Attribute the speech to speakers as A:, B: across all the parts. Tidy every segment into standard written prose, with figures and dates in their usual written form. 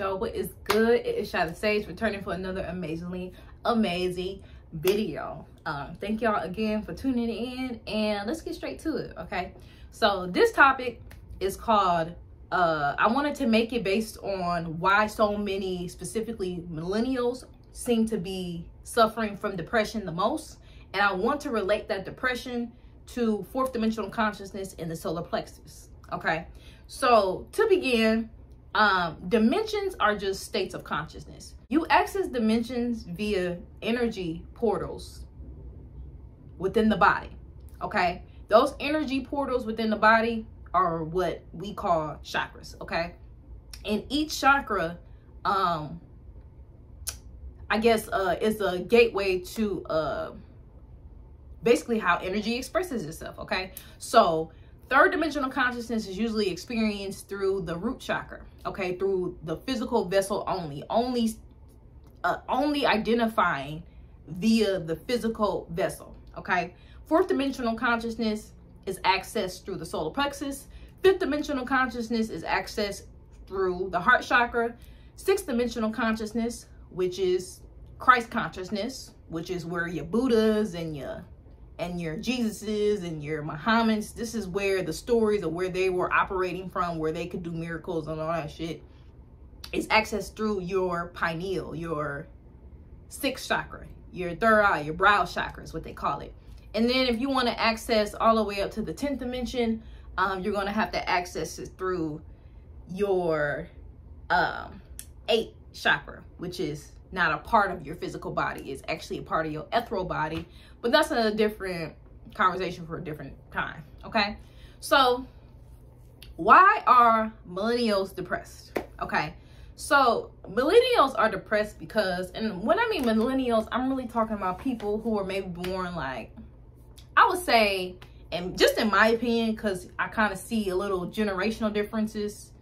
A: show. What is good? It is Shy the Sage returning for another amazing video. Thank y'all again for tuning in, and let's get straight to it. Okay, so this topic is called I wanted to make it based on why so many, specifically millennials, seem to be suffering from depression the most, and I want to relate that depression to fourth dimensional consciousness in the solar plexus. Okay, so to begin, dimensions are just states of consciousness. You access dimensions via energy portals within the body. Okay, those energy portals within the body are what we call chakras. Okay, and each chakra I guess is a gateway to basically how energy expresses itself. Okay, so third dimensional consciousness is usually experienced through the root chakra. Okay, through the physical vessel only identifying via the physical vessel. Okay, fourth dimensional consciousness is accessed through the solar plexus. Fifth dimensional consciousness is accessed through the heart chakra. Sixth dimensional consciousness, which is Christ consciousness, which is where your Buddhas and your Jesuses and your Muhammad's, this is where the stories of where they were operating from, where they could do miracles and all that shit, is accessed through your pineal, your sixth chakra, your third eye, your brow chakra is what they call it. And then if you want to access all the way up to the 10th dimension, you're going to have to access it through your 8th chakra, which is not a part of your physical body. It's actually a part of your ethereal body, but that's a different conversation for a different time. Okay, so why are millennials depressed? Okay, so millennials are depressed because, and when I mean millennials, I'm really talking about people who are maybe born, like, I would say, and just in my opinion, because I kind of see a little generational differences,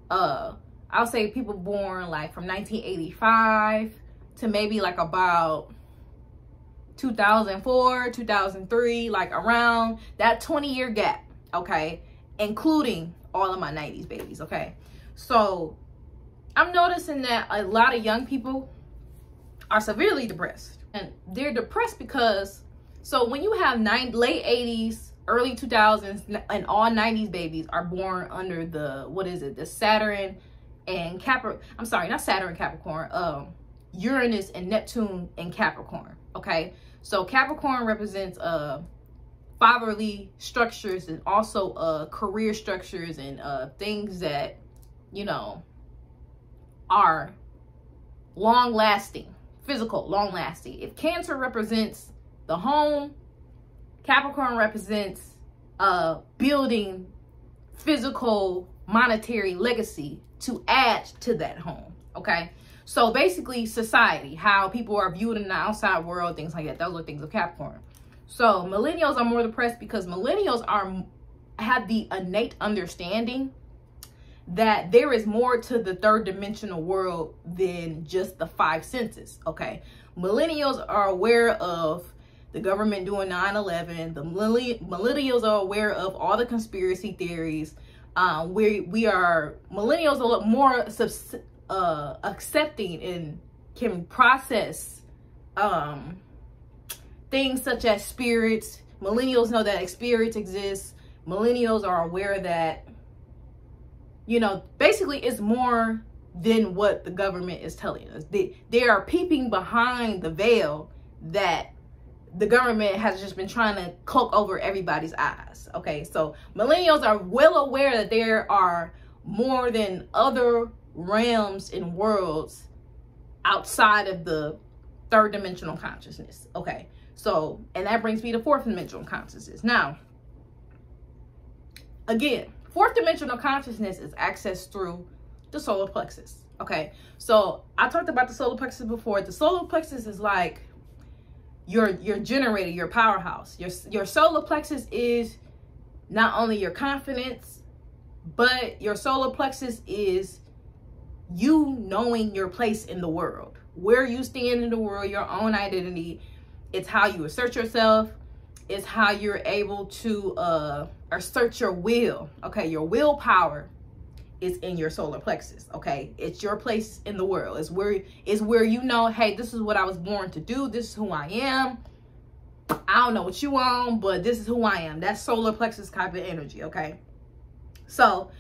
A: I'll say people born like from 1985 to maybe like about 2004, 2003, like around that 20-year gap. Okay, including all of my 90s babies. Okay, so I'm noticing that a lot of young people are severely depressed, and they're depressed because, so when you have late 80s, early 2000s, and all 90s babies are born under the, what is it, the Saturn and Capricorn, I'm sorry, not Saturn and Capricorn, Uranus and Neptune and Capricorn. Okay, so Capricorn represents fatherly structures and also career structures and things that, you know, are long lasting, physical, long lasting. If Cancer represents the home, Capricorn represents building physical monetary legacy to add to that home. Okay, so basically society, how people are viewed in the outside world, things like that, those are things of Capricorn. So millennials are more depressed because millennials have the innate understanding that there is more to the third dimensional world than just the 5 senses. Okay, millennials are aware of the government doing 9/11. The millennials are aware of all the conspiracy theories. Millennials are a lot more accepting and can process things such as spirits. Millennials know that spirits exist. Millennials are aware that, you know, basically it's more than what the government is telling us. They are peeping behind the veil that the government has just been trying to cloak over everybody's eyes. Okay, so millennials are well aware that there are more than other realms and worlds outside of the third dimensional consciousness. Okay, so, and that brings me to fourth dimensional consciousness. Now, again, fourth dimensional consciousness is accessed through the solar plexus. Okay, so I talked about the solar plexus before. The solar plexus is like your generator, your powerhouse. Your solar plexus is not only your confidence, but your solar plexus is you knowing your place in the world, where you stand in the world, your own identity. It's how you assert yourself. It's how you're able to assert your will. Okay, your willpower is in your solar plexus. Okay, it's your place in the world. It's where you know, hey, this is what I was born to do. This is who I am. I don't know what you on, but this is who I am. That's solar plexus type of energy. Okay, so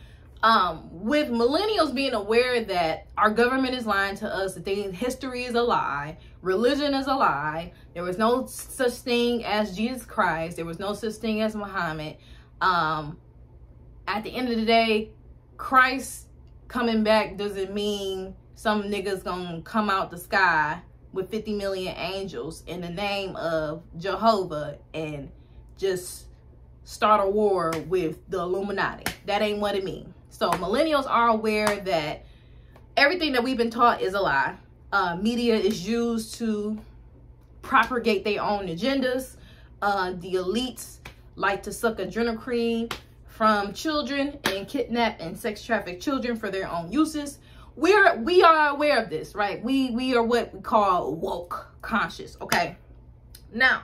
A: with millennials being aware that our government is lying to us, that history is a lie, religion is a lie, there was no such thing as Jesus Christ, there was no such thing as Muhammad. At the end of the day, Christ coming back doesn't mean some niggas gonna come out the sky with 50 million angels in the name of Jehovah and just start a war with the Illuminati. That ain't what it means. So millennials are aware that everything that we've been taught is a lie. Media is used to propagate their own agendas. The elites like to suck adrenochrome from children and kidnap and sex traffic children for their own uses. We are aware of this, right? We are what we call woke conscious. Okay. Now,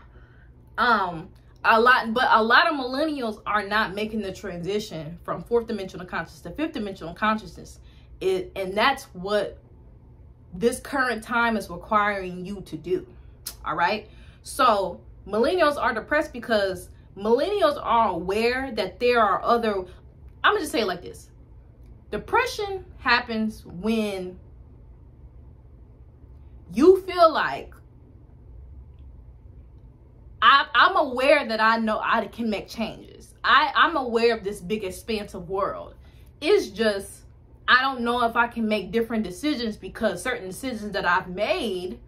A: a lot of millennials are not making the transition from fourth dimensional consciousness to fifth dimensional consciousness. And that's what this current time is requiring you to do. All right. So millennials are depressed because millennials are aware that there are other, I'm gonna just say it like this. Depression happens when you feel like, I'm aware that I know I can make changes. I'm aware of this big expansive world. It's just, I don't know if I can make different decisions because certain decisions that I've made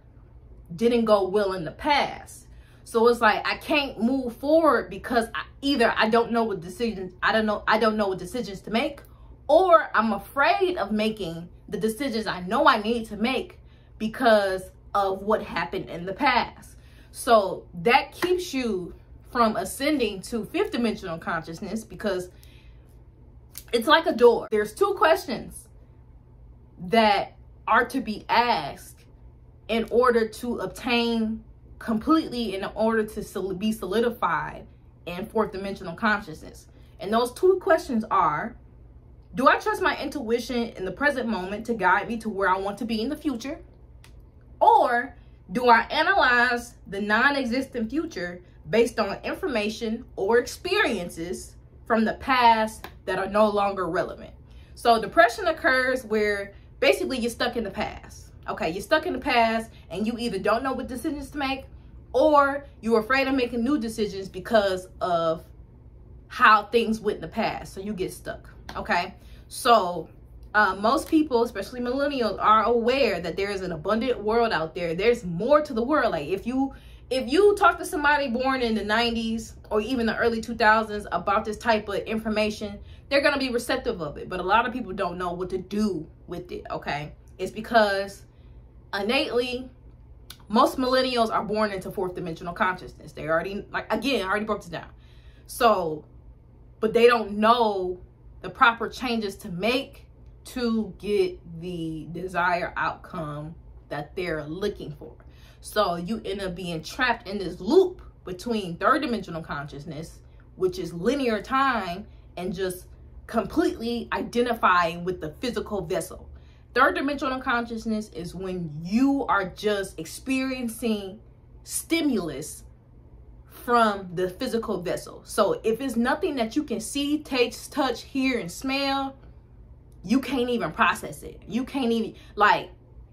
A: didn't go well in the past. So it's like, I can't move forward because I don't know what decisions, I don't know what decisions to make, or I'm afraid of making the decisions I know I need to make because of what happened in the past. So that keeps you from ascending to fifth dimensional consciousness because it's like a door. There's two questions that are to be asked in order to obtain completely, in order to be solidified in fourth dimensional consciousness. And those two questions are, do I trust my intuition in the present moment to guide me to where I want to be in the future? Or do I analyze the non-existent future based on information or experiences from the past that are no longer relevant? So depression occurs where basically you're stuck in the past. Okay, you're stuck in the past and you either don't know what decisions to make or you're afraid of making new decisions because of how things went in the past. So you get stuck. Okay, so most people, especially millennials, are aware that there is an abundant world out there. There's more to the world. Like if you talk to somebody born in the 90s or even the early 2000s about this type of information, they're going to be receptive of it. But a lot of people don't know what to do with it. Okay, it's because innately most millennials are born into fourth dimensional consciousness. They already, like, again, I already broke this down. So, but they don't know the proper changes to make to get the desired outcome that they're looking for. So you end up being trapped in this loop between third dimensional consciousness, which is linear time, and just completely identifying with the physical vessel. Third dimensional consciousness is when you are just experiencing stimulus from the physical vessel. So if it's nothing that you can see, taste, touch, hear, and smell, you can't even process it. You can't even, like,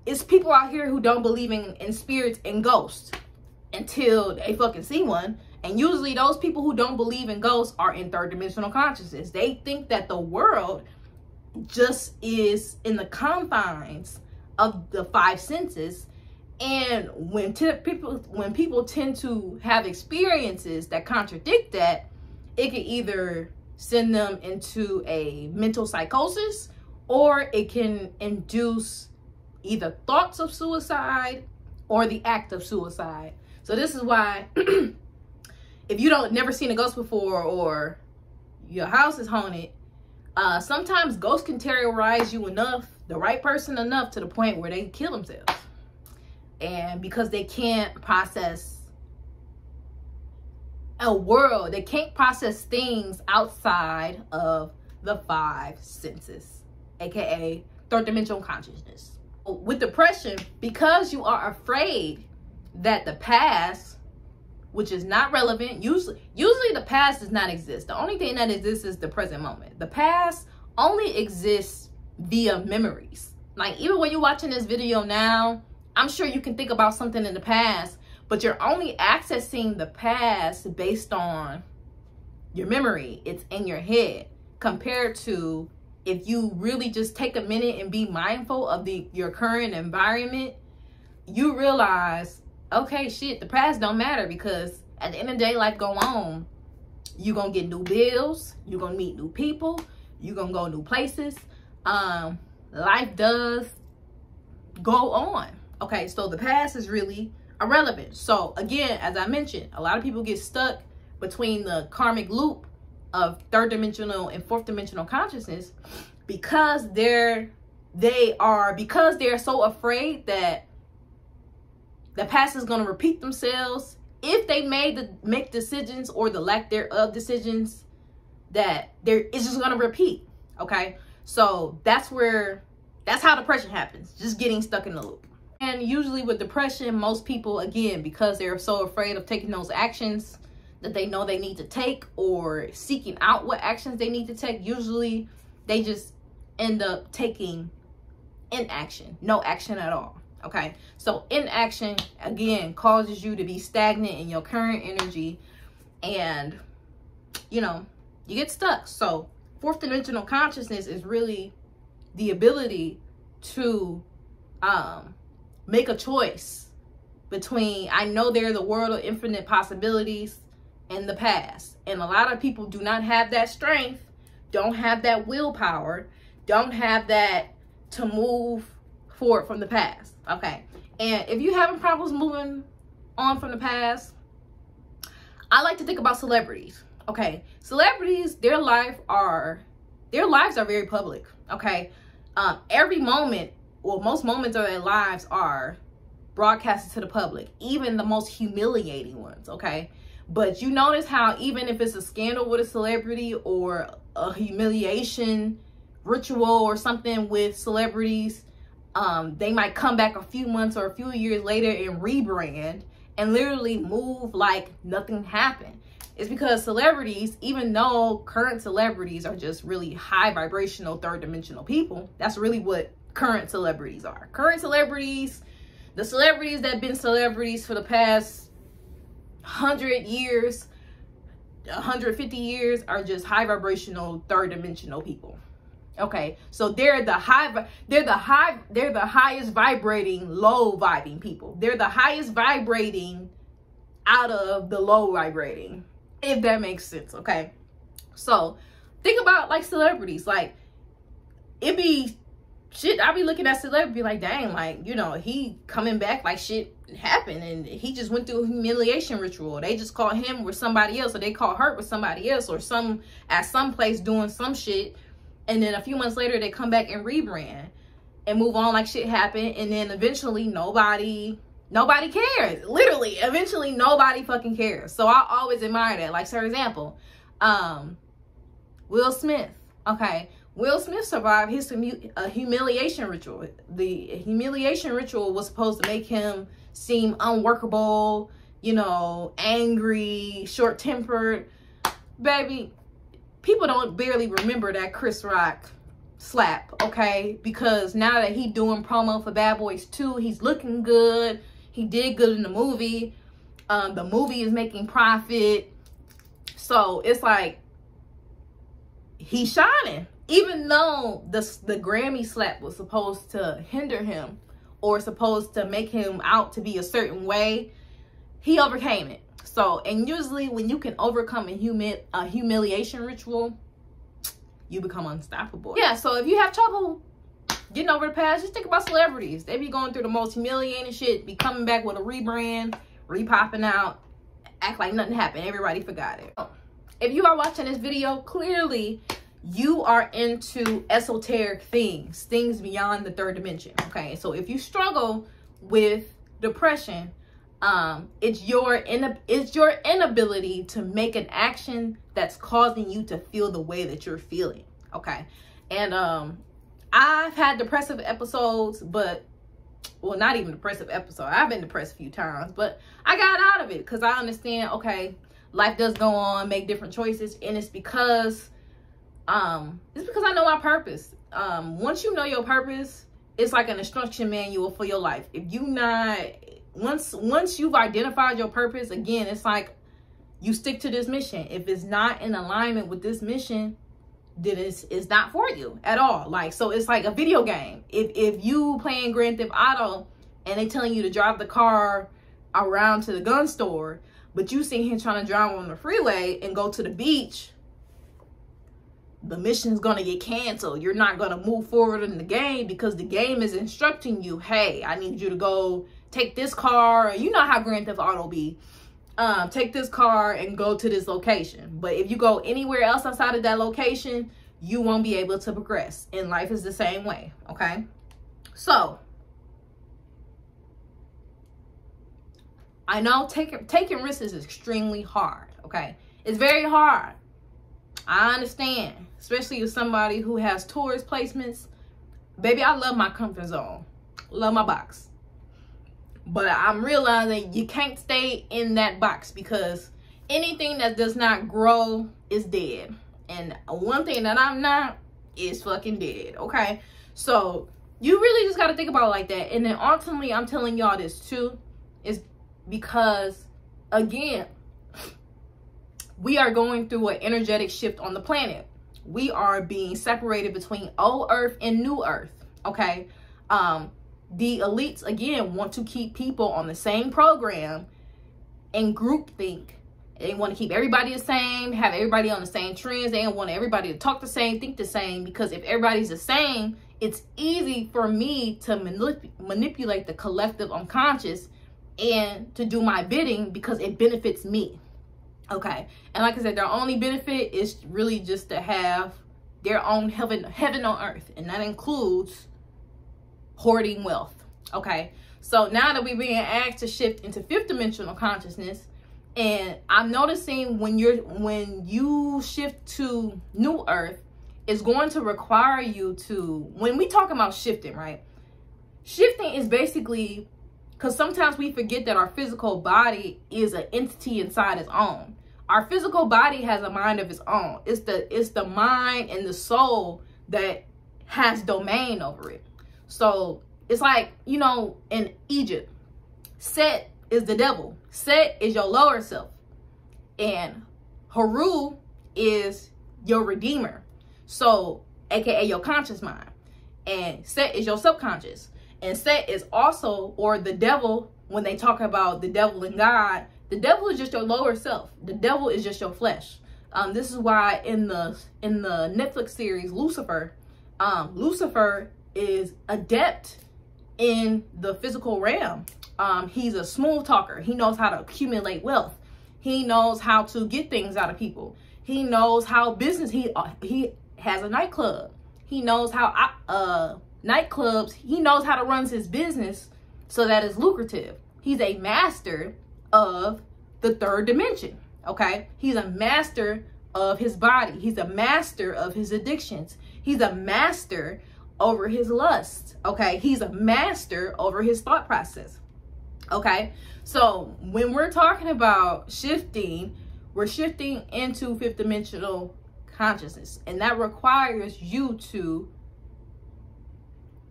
A: it's people out here who don't believe in spirits and ghosts until they fucking see one. And usually those people who don't believe in ghosts are in third dimensional consciousness. They think that the world just is in the confines of the five senses. And when people tend to have experiences that contradict that, it can either send them into a mental psychosis, or it can induce either thoughts of suicide or the act of suicide. So this is why if you don't never seen a ghost before or your house is haunted, sometimes ghosts can terrorize you enough, the right person enough, to the point where they kill themselves. And because they can't process a world, they can't process things outside of the five senses. aka third dimensional consciousness. With depression, because you are afraid that the past, which is not relevant, usually the past does not exist. The only thing that exists is the present moment. The past only exists via memories. Like, even when you're watching this video now, I'm sure you can think about something in the past, but you're only accessing the past based on your memory. It's in your head, compared to if you really just take a minute and be mindful of your current environment, you realize, okay, shit, the past don't matter, because at the end of the day, life go on. You're gonna get new bills, you're gonna meet new people, you're gonna go new places. Life does go on. Okay, so the past is really irrelevant. So again, as I mentioned, a lot of people get stuck between the karmic loop of third dimensional and fourth dimensional consciousness because they're so afraid that the past is going to repeat themselves if they make decisions, or the lack thereof decisions, that it's just going to repeat. Okay, so that's how depression happens, just getting stuck in the loop. And usually with depression, most people, again, because they're so afraid of taking those actions that they know they need to take, or seeking out what actions they need to take, usually they just end up taking inaction, no action at all. Okay, so inaction, again, causes you to be stagnant in your current energy, and you get stuck. So fourth dimensional consciousness is really the ability to make a choice between, I know there's a world of infinite possibilities, in the past. And a lot of people do not have that strength, don't have that willpower, don't have that to move forward from the past. Okay, and if you're having problems moving on from the past, I like to think about celebrities. Okay, celebrities, their lives are very public. Okay, every moment, or most moments of their lives are broadcasted to the public, even the most humiliating ones. Okay, but you notice how even if it's a scandal with a celebrity, or a humiliation ritual or something with celebrities, they might come back a few months or a few years later and rebrand and literally move like nothing happened. It's because celebrities, even though current celebrities are just really high vibrational third dimensional people, that's really what current celebrities are. Current celebrities, the celebrities that have been celebrities for the past 100 years, 150 years, are just high vibrational third dimensional people. Okay, so they're the highest vibrating, low vibing people. They're the highest vibrating out of the low vibrating, if that makes sense. Okay, so think about like celebrities. Like, it be shit, I be looking at celebrity be like, dang, like, he coming back like shit happened, and he just went through a humiliation ritual. They just caught him with somebody else, or they caught her with somebody else, or at some place doing some shit, and then a few months later they come back and rebrand and move on like shit happened, and then eventually nobody cares. Literally, eventually nobody fucking cares. So I always admire that. Like, for example, Will Smith. Okay, Will Smith survived his humiliation ritual. The humiliation ritual was supposed to make him seem unworkable, angry, short-tempered. Baby, people don't barely remember that Chris Rock slap, okay? Because now that he doing promo for Bad Boys 2, he's looking good. He did good in the movie. The movie is making profit. So it's like, he's shining. Even though the Grammy slap was supposed to hinder him, or supposed to make him out to be a certain way, he overcame it. So, and usually when you can overcome a humiliation ritual, you become unstoppable. Yeah, so if you have trouble getting over the past, just think about celebrities. They be going through the most humiliating shit, be coming back with a rebrand, re-popping out, act like nothing happened, everybody forgot it. If you are watching this video, clearly you are into esoteric things beyond the third dimension. Okay, so if you struggle with depression, it's your inability to make an action that's causing you to feel the way that you're feeling. Okay, and I've had depressive episodes, but, well, not even depressive episode. I've been depressed a few times, but I got out of it because I understand, okay, life does go on, make different choices, and it's because I know my purpose. Once you know your purpose, it's like an instruction manual for your life. If you not, once you've identified your purpose, again, it's like you stick to this mission. If it's not in alignment with this mission, then it's not for you at all. Like, so it's like a video game. If you playing Grand Theft Auto and they telling you to drive the car around to the gun store, but you sitting here trying to drive on the freeway and go to the beach, the mission is going to get canceled. You're not going to move forward in the game because the game is instructing you, hey, I need you to go take this car. You know how Grand Theft Auto be. Take this car and go to this location. But if you go anywhere else outside of that location, you won't be able to progress. And life is the same way, okay? So, I know taking risks is extremely hard, okay? It's very hard. I understand, especially as somebody who has tourist placements. Baby, I love my comfort zone. Love my box. But I'm realizing you can't stay in that box because anything that does not grow is dead. And one thing that I'm not is fucking dead, okay? So you really just got to think about it like that. And then ultimately, I'm telling y'all this too, is because, again, we are going through an energetic shift on the planet. We are being separated between old Earth and new Earth, okay? The elites, again, want to keep people on the same program and groupthink. They want to keep everybody the same, have everybody on the same trends. They don't want everybody to talk the same, think the same, because if everybody's the same, it's easy for me to manipulate the collective unconscious and to do my bidding because it benefits me. Okay. And like I said, their only benefit is really just to have their own heaven on earth. And that includes hoarding wealth. Okay. So now that we're being asked to shift into fifth dimensional consciousness, and I'm noticing when you shift to new earth, it's going to require you to, when we talk about shifting, right? Shifting is basically, because sometimes we forget that our physical body is an entity inside its own. Our physical body has a mind of its own. It's the mind and the soul that has domain over it. So it's like, you know, in Egypt, Set is the devil. Set is your lower self. And Haru is your redeemer. So, aka your conscious mind. And Set is your subconscious. And Set is also, or the devil, when they talk about the devil and God, the devil is just your lower self. The devil is just your flesh. This is why in the Netflix series Lucifer, Lucifer is adept in the physical realm. He's a smooth talker. He knows how to accumulate wealth. He knows how to get things out of people. He knows how business. He has a nightclub. He knows how nightclubs. He knows how to run his business so that it's lucrative. He's a master of the third dimension. Okay, he's a master of his body. He's a master of his addictions. He's a master over his lust. Okay, he's a master over his thought process. Okay, so when we're talking about shifting, we're shifting into fifth dimensional consciousness, and that requires you to,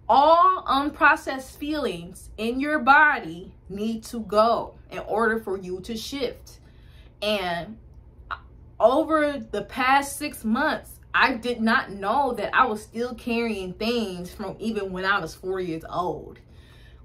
A: all unprocessed feelings in your body need to go in order for you to shift. And over the past 6 months, I did not know that I was still carrying things from even when I was 4 years old.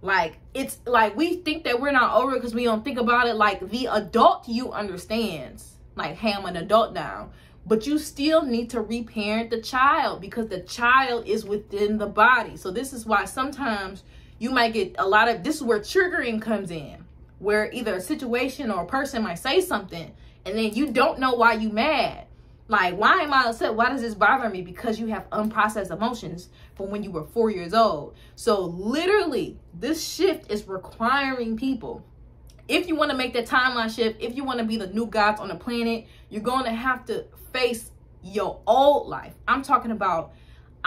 A: Like, it's like we think that we're not over it because we don't think about it. Like, the adult you understands, like, hey, I'm an adult now. But you still need to reparent the child because the child is within the body. So this is why sometimes you might get a lot of, this is where triggering comes in, where either a situation or a person might say something and then you don't know why you mad. Like, why am I upset? Why does this bother me? Because you have unprocessed emotions from when you were 4 years old. So literally, this shift is requiring people, if you want to make that timeline shift, if you want to be the new gods on the planet, you're going to have to face your old life. I'm talking about,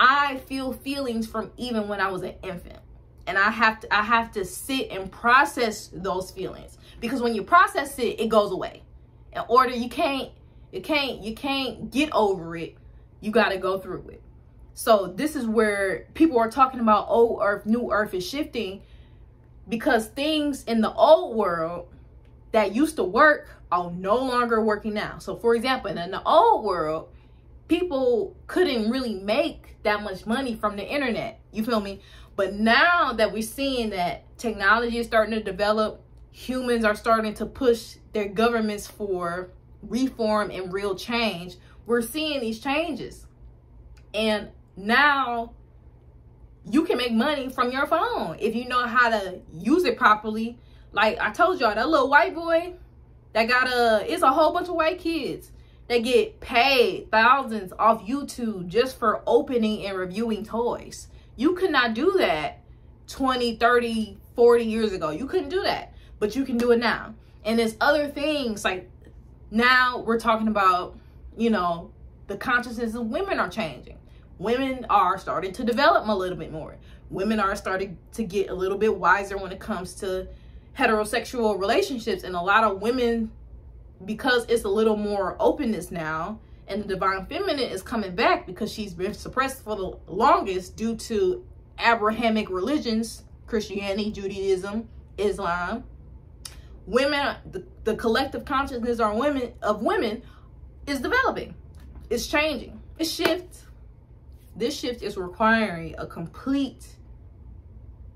A: I feel feelings from even when I was an infant. And I have to sit and process those feelings, because when you process it, it goes away. In order, you can't get over it. You got to go through it. So this is where people are talking about old earth, new earth is shifting, because things in the old world that used to work are no longer working now. So for example, in the old world, people couldn't really make that much money from the internet. You feel me? But now that we're seeing that technology is starting to develop, humans are starting to push their governments for reform and real change. We're seeing these changes. And now you can make money from your phone if you know how to use it properly. Like I told y'all, that little white boy that it's a whole bunch of white kids that get paid thousands off YouTube just for opening and reviewing toys. You could not do that 20, 30, 40 years ago. You couldn't do that, but you can do it now. And there's other things, like now we're talking about, you know, the consciousness of women are changing. Women are starting to develop a little bit more. Women are starting to get a little bit wiser when it comes to heterosexual relationships. And a lot of women, because it's a little more openness now, and the divine feminine is coming back because she's been suppressed for the longest due to Abrahamic religions, Christianity, Judaism, Islam. Women, the collective consciousness of women is developing. It's changing. It's shift. This shift is requiring a complete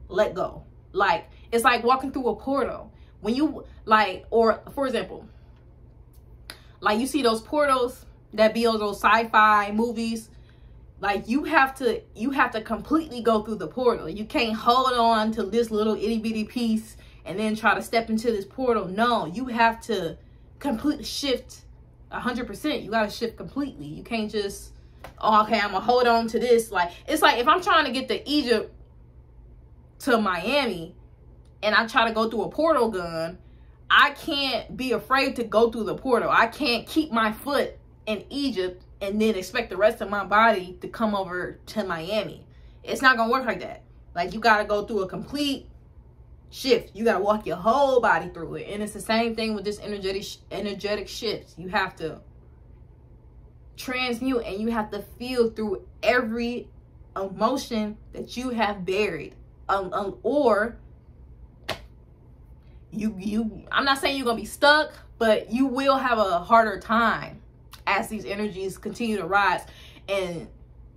A: let go. Like, it's like walking through a portal. When you, like, or for example, like you see those portals that be on those sci-fi movies, like you have to completely go through the portal. You can't hold on to this little itty bitty piece and then try to step into this portal. No, you have to completely shift 100%. You got to shift completely. You can't just, oh, okay, I'm gonna hold on to this. Like, it's like if I'm trying to get to Egypt to Miami and I try to go through a portal gun, I can't be afraid to go through the portal. I can't keep my foot in Egypt and then expect the rest of my body to come over to Miami. It's not gonna work like that. Like, you gotta go through a complete shift. You gotta walk your whole body through it. And it's the same thing with this energetic shift. You have to transmute, and you have to feel through every emotion that you have buried, or I'm not saying you're gonna be stuck, but you will have a harder time as these energies continue to rise. And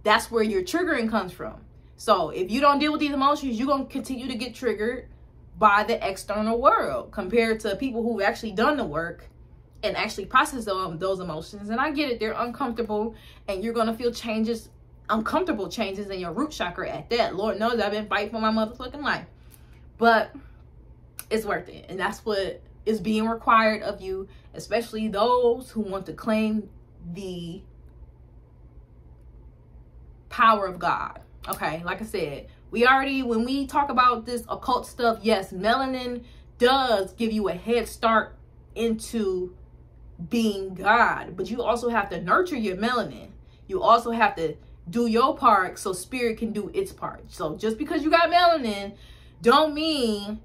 A: that's where your triggering comes from. So if you don't deal with these emotions, you're gonna continue to get triggered by the external world compared to people who've actually done the work and actually process those emotions. And I get it, they're uncomfortable, and you're gonna feel changes, uncomfortable changes in your root chakra at that. Lord knows I've been fighting for my motherfucking life, but it's worth it. And that's what is being required of you, especially those who want to claim the power of God. Okay, like I said, when we talk about this occult stuff, yes, melanin does give you a head start into being God, but you also have to nurture your melanin. You also have to do your part so spirit can do its part. So just because you got melanin don't mean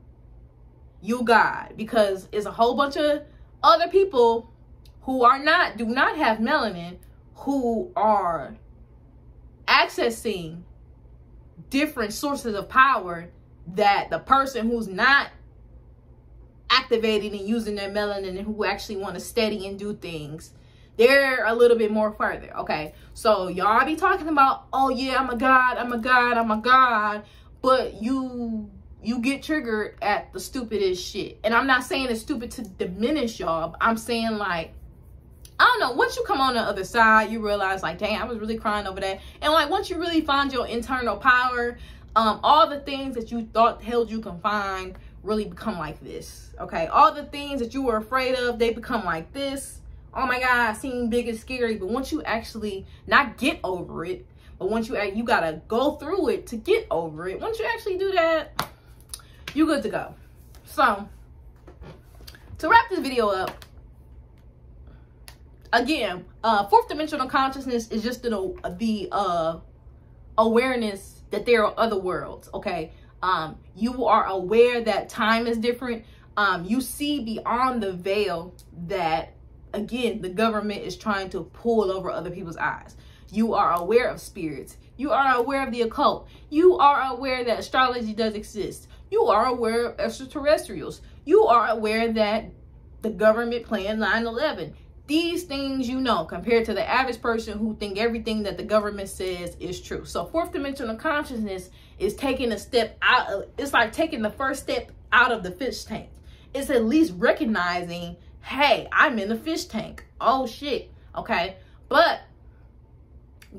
A: you God, because it's a whole bunch of other people who do not have melanin, who are accessing different sources of power that the person who's not activating and using their melanin and who actually want to study and do things, they're a little bit more further. Okay, so y'all be talking about, oh yeah, I'm a god, I'm a god, I'm a god, but you get triggered at the stupidest shit. And I'm not saying it's stupid to diminish y'all. I'm saying, like, I don't know, once you come on the other side, you realize, like, dang, I was really crying over that. And like, once you really find your internal power, all the things that you thought held you confined really become like this. Okay, all the things that you were afraid of, they become like this. Oh my God, seem big and scary. But once you actually not get over it, but once you gotta go through it to get over it. Once you actually do that, you're good to go. So to wrap this video up, again, fourth dimensional consciousness is just the awareness that there are other worlds, okay? You are aware that time is different. You see beyond the veil that, again, the government is trying to pull over other people's eyes. You are aware of spirits. You are aware of the occult. You are aware that astrology does exist. You are aware of extraterrestrials. You are aware that the government planned 9/11. These things you know, compared to the average person who think everything that the government says is true. So fourth dimensional consciousness is taking a step out of, it's like taking the first step out of the fish tank. It's at least recognizing, hey, I'm in the fish tank. Oh shit. Okay. But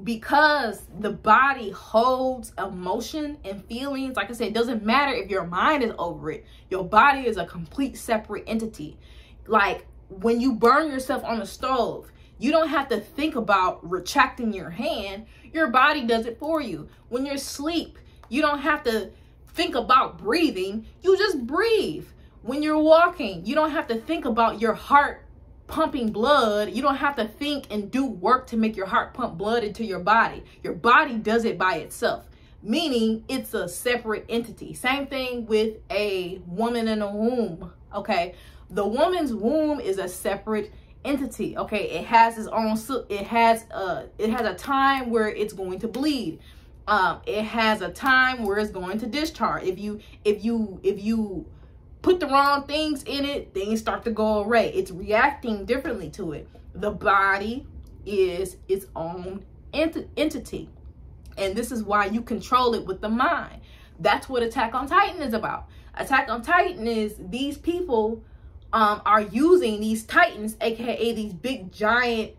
A: because the body holds emotion and feelings, like I said, it doesn't matter if your mind is over it. Your body is a complete separate entity. Like when you burn yourself on the stove, you don't have to think about retracting your hand. Your body does it for you. When you're asleep, you don't have to think about breathing. You just breathe. When you're walking, you don't have to think about your heart pumping blood. You don't have to think and do work to make your heart pump blood into your body. Your body does it by itself, meaning it's a separate entity. Same thing with a woman in a womb, okay? The woman's womb is a separate entity, okay? It has its own, it has a time where it's going to bleed. It has a time where it's going to discharge. If you put the wrong things in it, things start to go awry. It's reacting differently to it. The body is its own entity. And this is why you control it with the mind. That's what Attack on Titan is about. Attack on Titan is these people are using these titans, aka these big giant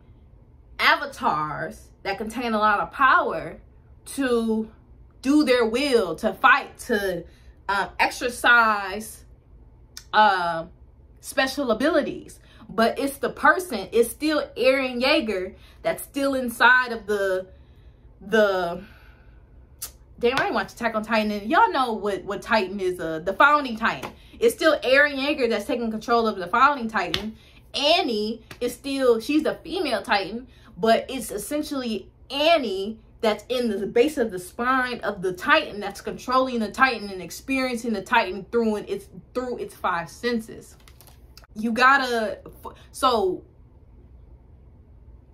A: avatars that contain a lot of power, to do their will, to fight, to exercise special abilities. But it's the person, it's still Eren Yeager that's still inside of the damn, I didn't watch Attack on Titan. Y'all know what Titan is, the founding Titan. It's still Eren Yeager that's taking control of the founding Titan. Annie is still, she's the female Titan, but it's essentially Annie that's in the base of the spine of the Titan, that's controlling the Titan and experiencing the Titan through its five senses. You gotta, so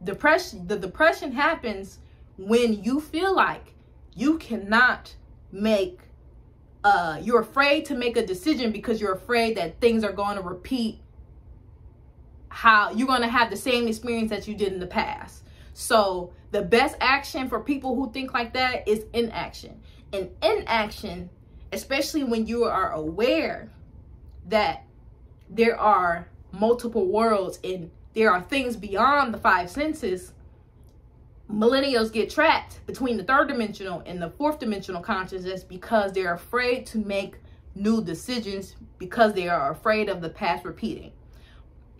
A: the depression happens when you feel like you cannot make, you're afraid to make a decision because you're afraid that things are going to repeat, how you're going to have the same experience that you did in the past. So the best action for people who think like that is inaction. And inaction, especially when you are aware that there are multiple worlds and there are things beyond the five senses, millennials get trapped between the third dimensional and the fourth dimensional consciousness because they're afraid to make new decisions because they are afraid of the past repeating.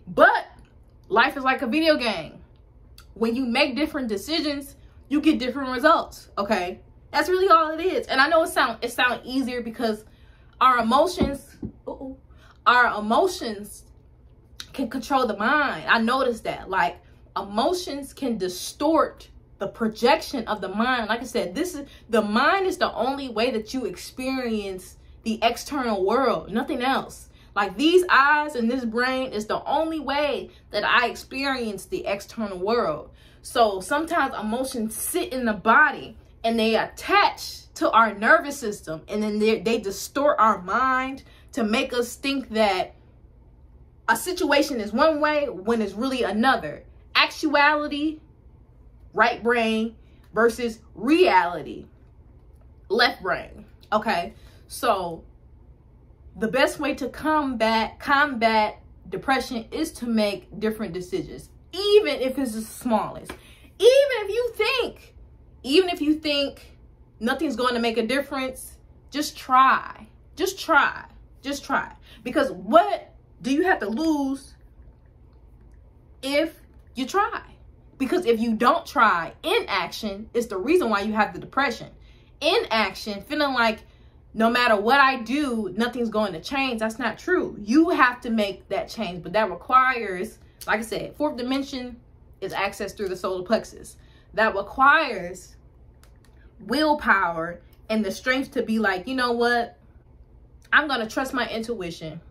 A: But life is like a video game. When you make different decisions, you get different results, okay? That's really all it is. And I know it sound easier because our emotions can control the mind. I noticed that. Like, emotions can distort the projection of the mind. Like I said, the mind is the only way that you experience the external world, nothing else. Like, these eyes and this brain is the only way that I experience the external world. So sometimes emotions sit in the body and they attach to our nervous system, and then they distort our mind to make us think that a situation is one way when it's really another. Actuality, right brain, versus reality, left brain. Okay, so the best way to combat depression is to make different decisions, even if it's the smallest. Even if you think nothing's going to make a difference, just try. Because what do you have to lose if you try? Because if you don't try, inaction is the reason why you have the depression. Inaction, feeling like no matter what I do, nothing's going to change. That's not true. You have to make that change, but that requires, like I said, fourth dimension is access through the solar plexus. That requires willpower and the strength to be like, you know what? I'm going to trust my intuition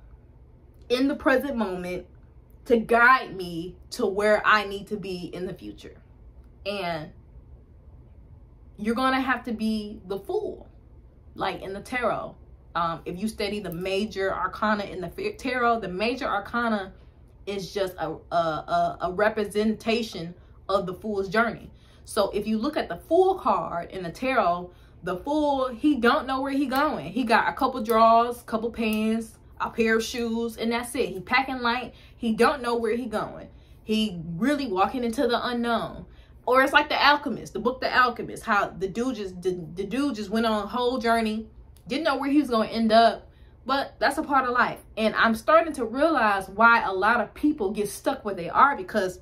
A: in the present moment to guide me to where I need to be in the future. And you're going to have to be the fool, like in the tarot. If you study the major arcana in the tarot, the major arcana is just a representation of the fool's journey. So if you look at the fool card in the tarot, the fool, he don't know where he going. He got a couple drawers, couple pants, a pair of shoes, and that's it. He packing light. He don't know where he going. He really walking into the unknown. Or it's like The Alchemist, the book The Alchemist, how the dude just went on a whole journey, didn't know where he was going to end up, but that's a part of life. And I'm starting to realize why a lot of people get stuck where they are, because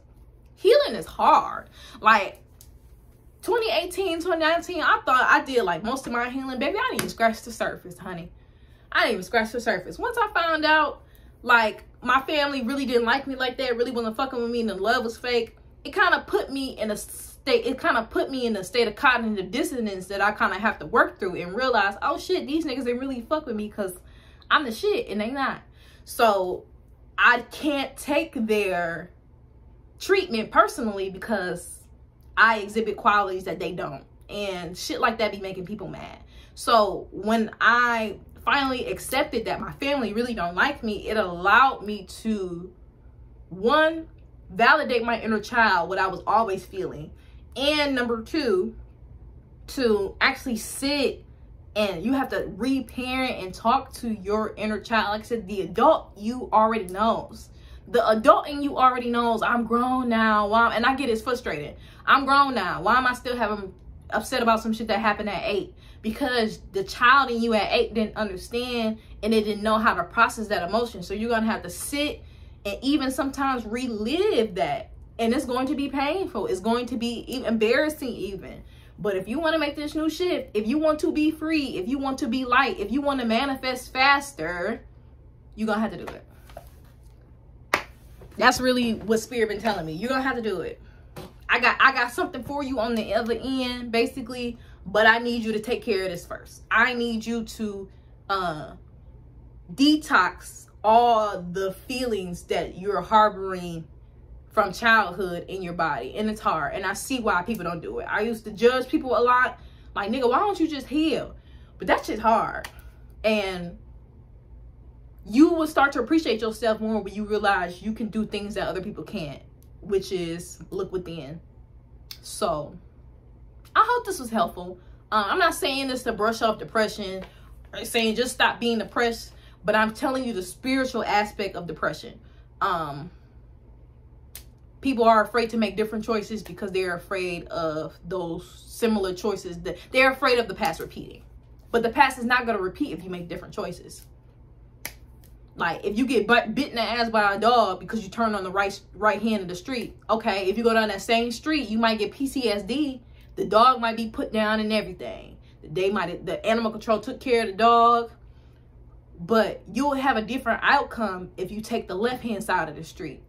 A: healing is hard. Like 2018, 2019, I thought I did like most of my healing. Baby, I didn't even scratch the surface, honey. I didn't even scratch the surface. Once I found out, like, my family really didn't like me like that, really wasn't fucking with me, and the love was fake, it kind of put me in a state, of cognitive dissonance that I kind of have to work through and realize, oh shit, these niggas, they really fuck with me because I'm the shit and they not. So I can't take their treatment personally because I exhibit qualities that they don't, and shit like that be making people mad. So when I finally accepted that my family really don't like me, it allowed me to, one, validate my inner child, what I was always feeling, and number two, to actually sit, and you have to reparent and talk to your inner child. Like I said, the adult you already knows. The adult in you already knows, I'm grown now. Why? And I get it's frustrating. I'm grown now. Why am I still having upset about some shit that happened at 8? Because the child in you at 8 didn't understand, and it didn't know how to process that emotion. So you're going to have to sit and even sometimes relive that. And it's going to be painful. It's going to be embarrassing even. But if you want to make this new shift, if you want to be free, if you want to be light, if you want to manifest faster, you're going to have to do it. That's really what Spirit been telling me. You're going to have to do it. I got something for you on the other end, basically, but I need you to take care of this first. I need you to detox all the feelings that you're harboring from childhood in your body. And it's hard. And I see why people don't do it. I used to judge people a lot. Like, nigga, why don't you just heal? But that shit's hard. And you will start to appreciate yourself more when you realize you can do things that other people can't, which is look within. So I hope this was helpful. I'm not saying this to brush off depression or saying just stop being depressed, but I'm telling you the spiritual aspect of depression. People are afraid to make different choices because they're afraid of those similar choices. They're afraid of the past repeating. But the past is not going to repeat if you make different choices. Like, if you get bit in the ass by a dog because you turn on the right hand of the street, okay, if you go down that same street, you might get PTSD. The dog might be put down and everything. The animal control took care of the dog. But you'll have a different outcome if you take the left-hand side of the street.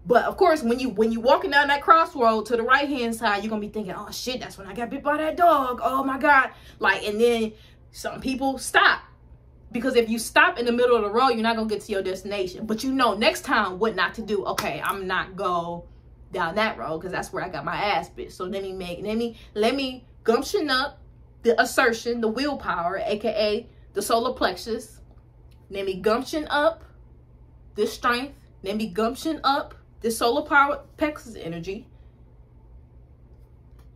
A: But of course, when you walking down that crossroad to the right-hand side, you're gonna be thinking, oh shit, that's when I got bit by that dog. Oh my God. Like, and then some people stop. Because if you stop in the middle of the road, you're not gonna get to your destination. But you know next time what not to do. Okay, I'm not go down that road because that's where I got my ass bit. So let me gumption up the assertion, the willpower, aka the solar plexus. Let me gumption up this strength. Let me gumption up this solar power plexus energy.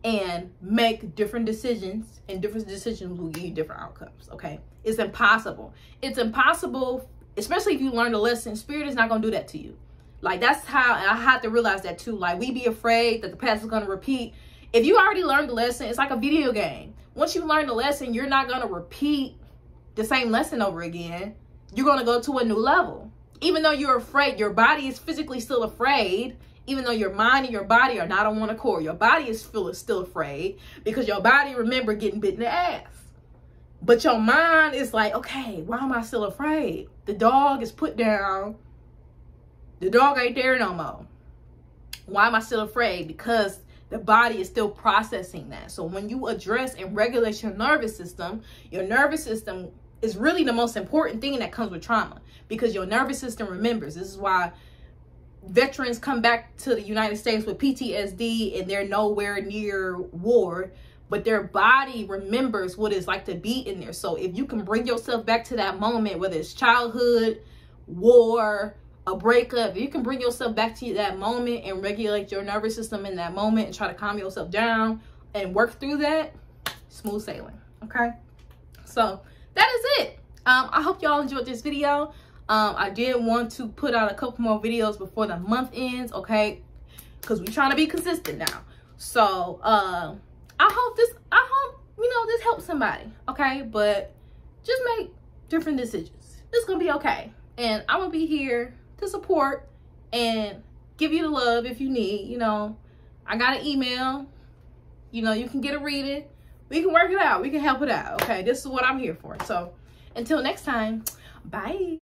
A: And make different decisions, and different decisions will give you different outcomes, okay? It's impossible. It's impossible, especially if you learn the lesson. Spirit is not going to do that to you. Like, that's how, and I had to realize that too. Like, we be afraid that the past is going to repeat. If you already learned the lesson, it's like a video game. Once you learn the lesson, you're not going to repeat the same lesson over again. You're going to go to a new level. Even though you're afraid, your body is physically still afraid. Even though your mind and your body are not on one accord, your body is still afraid because your body remember getting bit in the ass. But your mind is like, okay, why am I still afraid? The dog is put down. The dog ain't there no more. Why am I still afraid? Because the body is still processing that. So when you address and regulate your nervous system is really the most important thing that comes with trauma, because your nervous system remembers. This is why veterans come back to the United States with PTSD and they're nowhere near war, but their body remembers what it's like to be in there. So if you can bring yourself back to that moment, whether it's childhood, war, a breakup, you can bring yourself back to that moment and regulate your nervous system in that moment and try to calm yourself down and work through that, smooth sailing. Okay, so that is it. I hope y'all enjoyed this video. I did want to put out a couple more videos before the month ends, okay, because we're trying to be consistent now. So I hope you know this helps somebody, okay? But just make different decisions. It's gonna be okay, and I'm gonna be here to support and give you the love if you need. You know, I got an email, you know, you can get a reading, we can work it out, we can help it out. Okay, this is what I'm here for. So until next time, bye.